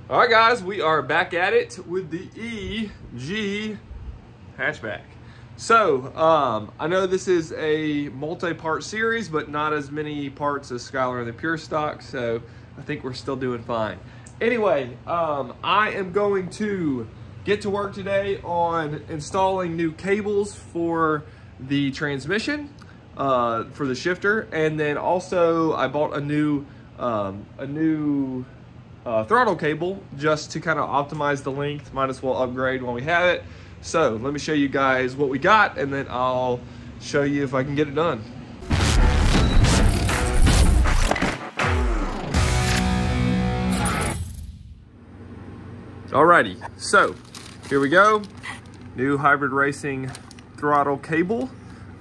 All right, guys, we are back at it with the EG hatchback. So, I know this is a multi-part series, but not as many parts as Skylar and the Pure Stock, so I think we're still doing fine. Anyway, I am going to get to work today on installing new cables for the transmission, for the shifter, and then also I bought a new throttle cable just to kind of optimize the length. Might as well upgrade when we have it. So let me show you guys what we got, and then I'll show you if I can get it done. Alrighty, so here we go. New hybrid racing throttle cable.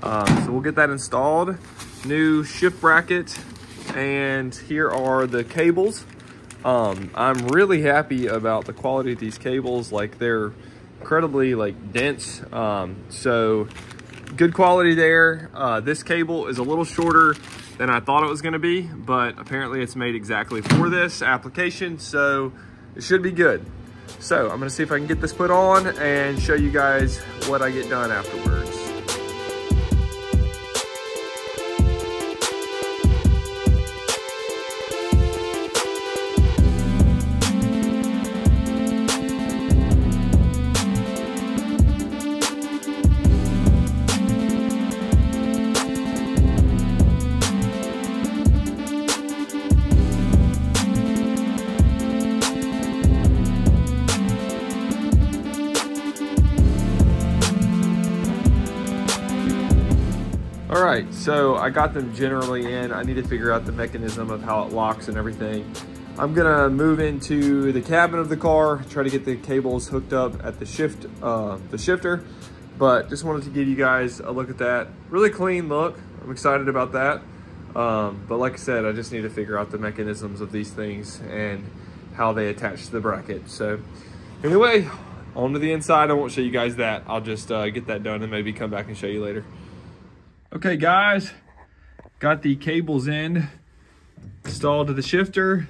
So we'll get that installed. New shift bracket, and here are the cables. I'm really happy about the quality of these cables. Like, they're incredibly dense, so good quality there. This cable is a little shorter than I thought it was going to be, but apparently it's made exactly for this application, so it should be good. So I'm going to see if I can get this put on and show you guys what I get done afterwards. All right, so I got them generally in. I need to figure out the mechanism of how it locks and everything. I'm gonna move into the cabin of the car, try to get the cables hooked up at the shifter, but just wanted to give you guys a look at that. Really clean look. I'm excited about that. But like I said, I just need to figure out the mechanisms of these things and how they attach to the bracket. So anyway, on to the inside. I won't show you guys that. I'll just get that done and maybe come back and show you later. Okay, guys, got the cables in, installed to the shifter,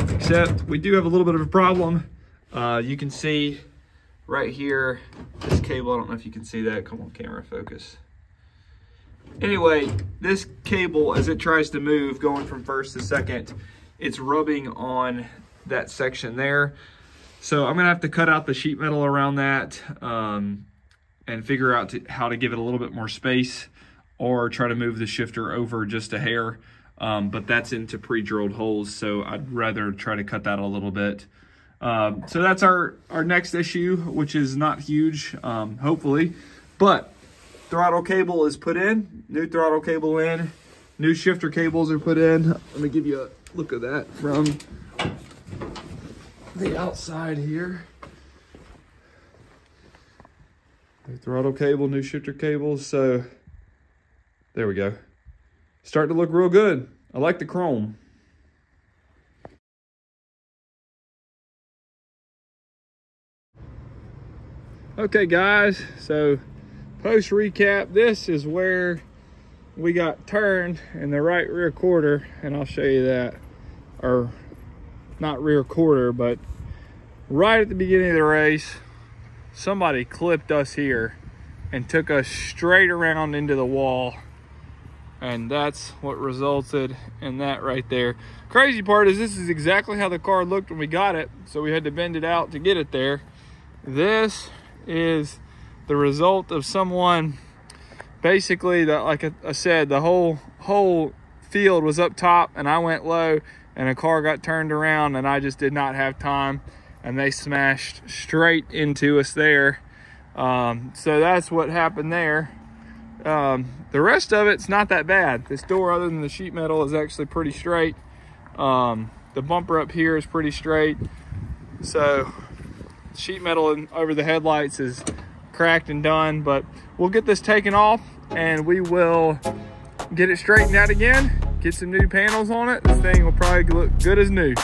except we do have a little bit of a problem. You can see right here, this cable, I don't know if you can see that. Come on, camera, focus. Anyway, this cable, as it tries to move, going from first to second, it's rubbing on that section there. So I'm gonna have to cut out the sheet metal around that and figure out how to give it a little bit more space, or try to move the shifter over just a hair, but that's into pre-drilled holes, so I'd rather try to cut that a little bit. So that's our next issue, which is not huge, hopefully, but throttle cable is put in, new throttle cable in, new shifter cables are put in. Let me give you a look at that from the outside here. New throttle cable, new shifter cables, so there we go. Starting to look real good. I like the chrome. Okay, guys, so post recap, this is where we got turned in the right rear quarter, and I'll show you that. Or not rear quarter, but right at the beginning of the race, somebody clipped us here and took us straight around into the wall. And that's what resulted in that right there. Crazy part is this is exactly how the car looked when we got it, so we had to bend it out to get it there. This is the result of someone, basically, like I said, the whole field was up top and I went low, and a car got turned around and I just did not have time, and they smashed straight into us there. So that's what happened there. The rest of it's not that bad. This door, other than the sheet metal, is actually pretty straight. The bumper up here is pretty straight. So sheet metal over the headlights is cracked and done, but we'll get this taken off and we will get it straightened out again, get some new panels on it. This thing will probably look good as new.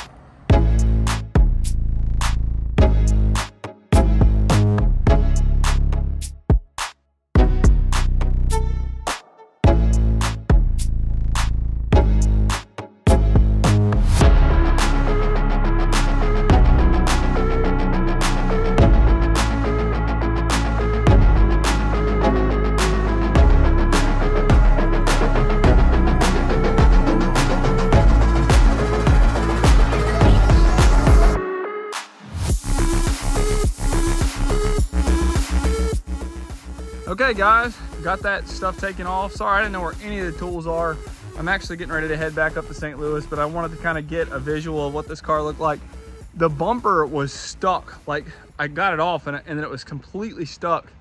Okay guys, got that stuff taken off. Sorry, I didn't know where any of the tools are. I'm actually getting ready to head back up to St. Louis, but I wanted to kind of get a visual of what this car looked like. The bumper was stuck. Like, I got it off and then it was completely stuck.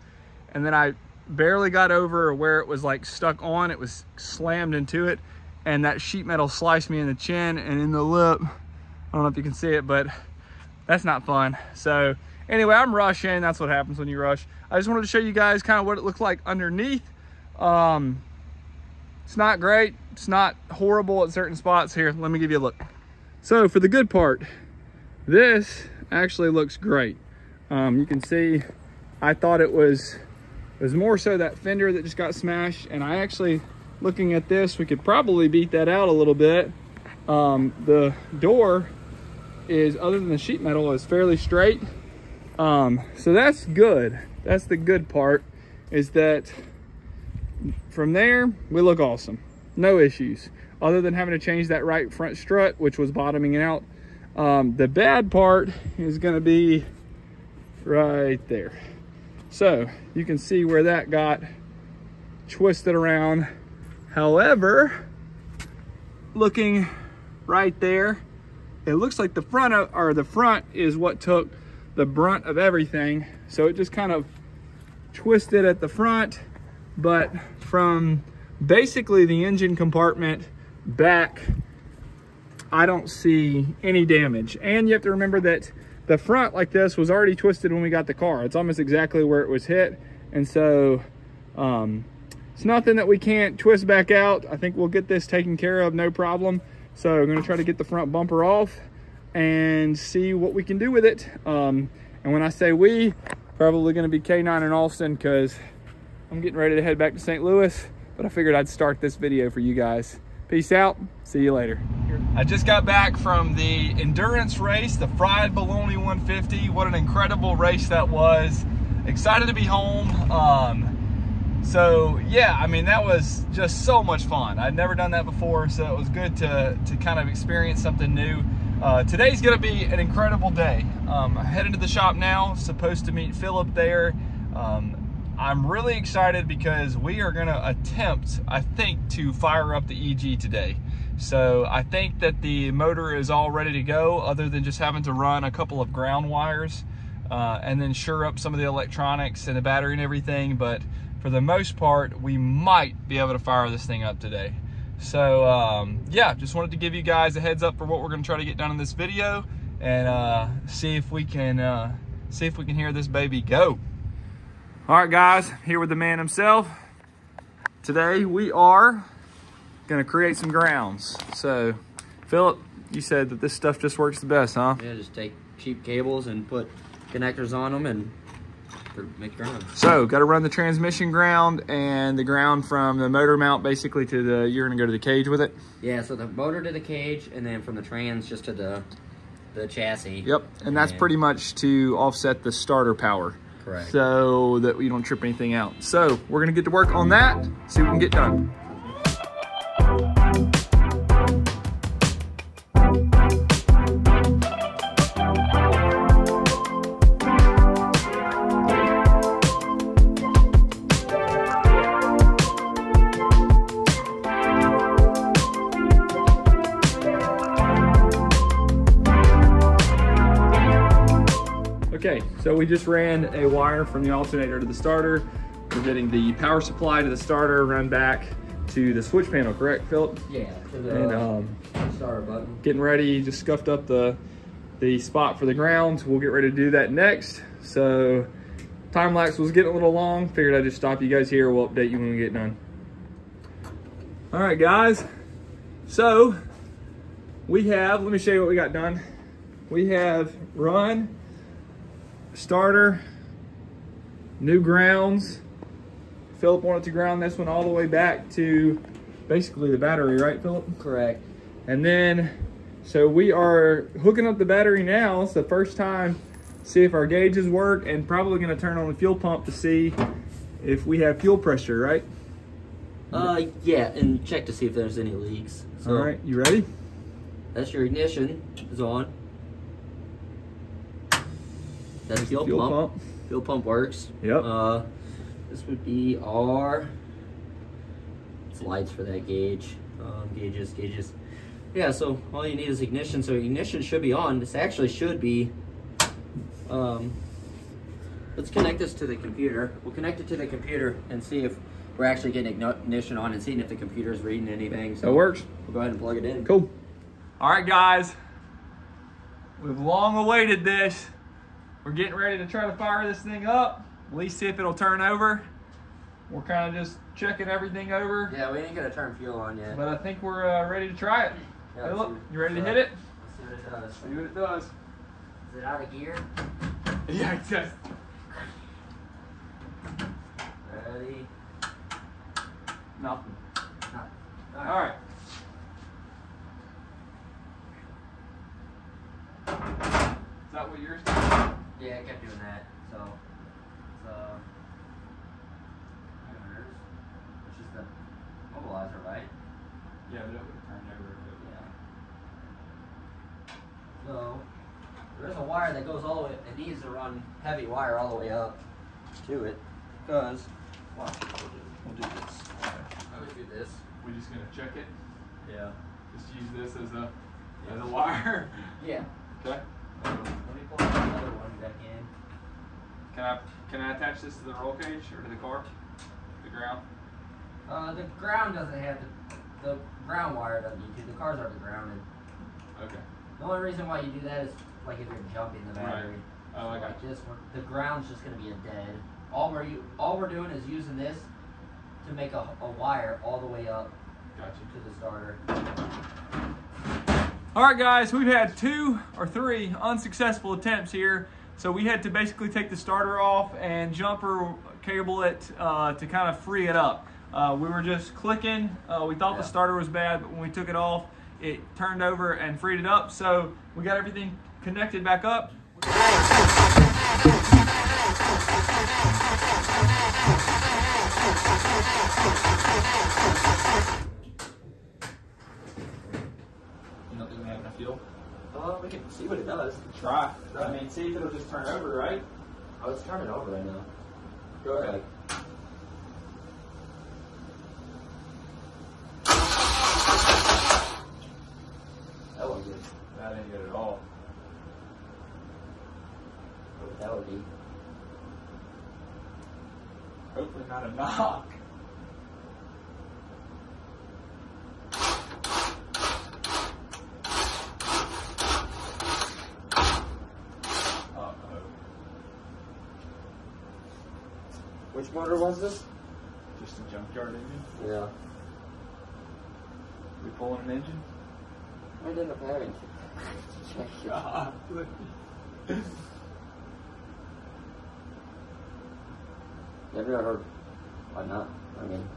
And then I barely got over where it was like stuck on. It was slammed into it. And that sheet metal sliced me in the chin and in the lip. I don't know if you can see it, but that's not fun. So anyway, I'm rushing. That's what happens when you rush. I just wanted to show you guys kind of what it looked like underneath. It's not great. It's not horrible at certain spots. Here, let me give you a look. So for the good part, this actually looks great. You can see, I thought it was more so that fender that just got smashed. And I actually, looking at this, we could probably beat that out a little bit. The door is, other than the sheet metal, is fairly straight. So that's good. That's the good part, is that from there, we look awesome. No issues, other than having to change that right front strut, which was bottoming out. The bad part is gonna be right there. So you can see where that got twisted around. However, looking right there, it looks like the front is what took the brunt of everything. So it just kind of twisted at the front, but from basically the engine compartment back, I don't see any damage. And you have to remember that the front like this was already twisted when we got the car. It's almost exactly where it was hit. And so it's nothing that we can't twist back out. I think we'll get this taken care of, no problem. So I'm gonna try to get the front bumper off and see what we can do with it. And when I say we, probably gonna be K9 and Austin, because I'm getting ready to head back to St. Louis, but I figured I'd start this video for you guys. Peace out, see you later. I just got back from the endurance race, the Fried Bologna 150. What an incredible race that was. Excited to be home. So yeah, I mean, that was just so much fun. I'd never done that before, so it was good to kind of experience something new. Today's gonna be an incredible day. I'm heading to the shop now, supposed to meet Phillip there. I'm really excited because we are gonna attempt, I think, to fire up the EG today. So I think that the motor is all ready to go, other than just having to run a couple of ground wires and then sure up some of the electronics and the battery and everything. But for the most part, we might be able to fire this thing up today. So yeah, just wanted to give you guys a heads up for what we're gonna try to get done in this video, and see if we can hear this baby go. All right guys, here with the man himself. Today we are gonna create some grounds. So Phillip, you said that this stuff just works the best, huh? Yeah, just take cheap cables and put connectors on them and make grounds. So got to run the transmission ground and the ground from the motor mount basically to the, you're gonna go to the cage with it? Yeah, so the motor to the cage, and then from the trans just to the chassis. Yep, and that's pretty much to offset the starter power. Correct. So that we don't trip anything out. So we're gonna get to work on that, see what we can get done. Okay, so we just ran a wire from the alternator to the starter. We're getting the power supply to the starter, run back to the switch panel, correct, Phillip? Yeah, to the starter button. Getting ready, just scuffed up the spot for the ground. We'll get ready to do that next. So time lapse was getting a little long. Figured I'd just stop you guys here. We'll update you when we get done. All right, guys. So we have, let me show you what we got done. We have run, starter, new grounds. Phillip wanted to ground this one all the way back to basically the battery, right, Phillip? Correct. And then, so we are hooking up the battery now. It's the first time, see if our gauges work, and probably gonna turn on the fuel pump to see if we have fuel pressure, right? Yeah, and check to see if there's any leaks. So all right, you ready? That's your ignition is on. That's fuel pump. Fuel pump works. Yep. This would be our lights for that gauge. Gauges. Yeah, so all you need is ignition. So ignition should be on. This actually should be, let's connect this to the computer. We'll connect it to the computer and see if we're actually getting ignition on and seeing if the computer is reading anything. So that works. We'll go ahead and plug it in. Cool. All right, guys. We've long awaited this. We're getting ready to try to fire this thing up. At least see if it'll turn over. We're kind of just checking everything over. Yeah, we ain't gonna turn fuel on yet. But I think we're ready to try it. Yeah, Phillip, you ready to hit it? Let's see what it does. See what it does. Is it out of gear? Yeah, it does. Ready? Nothing. No. All right. Is that what yours did? Yeah, I kept doing that. So, which is the mobilizer, right? Yeah, but it would have turned over. Yeah. So, there's a wire that goes all the way, it needs to run heavy wire all the way up to it. Because, watch, We'll do this. Okay. I would do this. We're just gonna check it. Yeah. Just use this as a wire. Yeah. Okay. Let me pull another one back in. Can I attach this to the roll cage or to the car? The ground? The ground doesn't have the ground wire doesn't need to. The car's already grounded. Okay. The only reason why you do that is like if you're jumping the battery. Right. Oh, I got like this, the ground's just gonna be a dead. All we're doing is using this to make a wire all the way up. Gotcha. To the starter. All right, guys, we've had 2 or 3 unsuccessful attempts here. So we had to basically take the starter off and jumper cable it to kind of free it up. We were just clicking. We thought the starter was bad, but when we took it off, it turned over and freed it up. So we got everything connected back up. You don't think we have enough fuel? We can see what it does. Try. I mean, see if it'll just turn over, right? Oh, it's turning over right now. Go ahead. That wasn't good. That ain't good at all. What that would be. Hopefully not a knock. Which motor was this? Just a junkyard engine. Yeah. We pulling an engine? I ended up having to check it. God. Have you ever heard? Why not? I mean,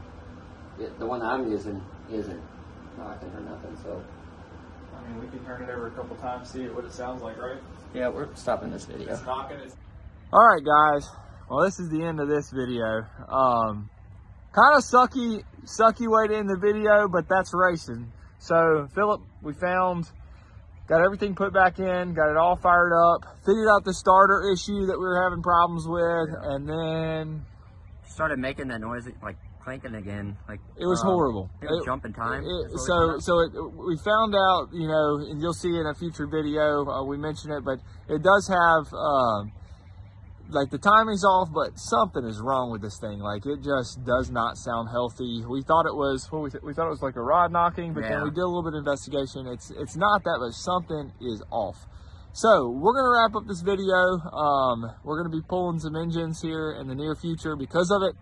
the one I'm using isn't knocking or nothing, so. I mean, we can turn it over a couple times, see what it sounds like, right? Yeah, we're stopping this video. It's knocking. All right, guys. Well, this is the end of this video. Kind of sucky way to end the video, but that's racing. So, Phillip, we got everything put back in, got it all fired up, figured out the starter issue that we were having problems with, and then started making that noise, like clanking again. Like it was horrible. It was jumping time. We found out, you know, and you'll see in a future video, we mentioned it, but it does have, like the timing's off, but something is wrong with this thing. Like it just does not sound healthy. We thought it was, we thought it was like a rod knocking, but then we did a little bit of investigation. It's not that, but something is off. So we're gonna wrap up this video. We're gonna be pulling some engines here in the near future because of it.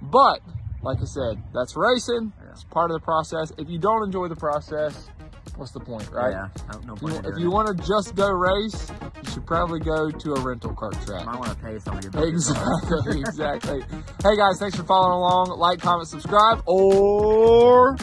But like I said, that's racing. It's part of the process. If you don't enjoy the process, what's the point, right? Yeah, no point. If you want to just go race, you should probably go to a rental kart track. You might want to pay somebody. Exactly. Hey guys, thanks for following along. Like, comment, subscribe, or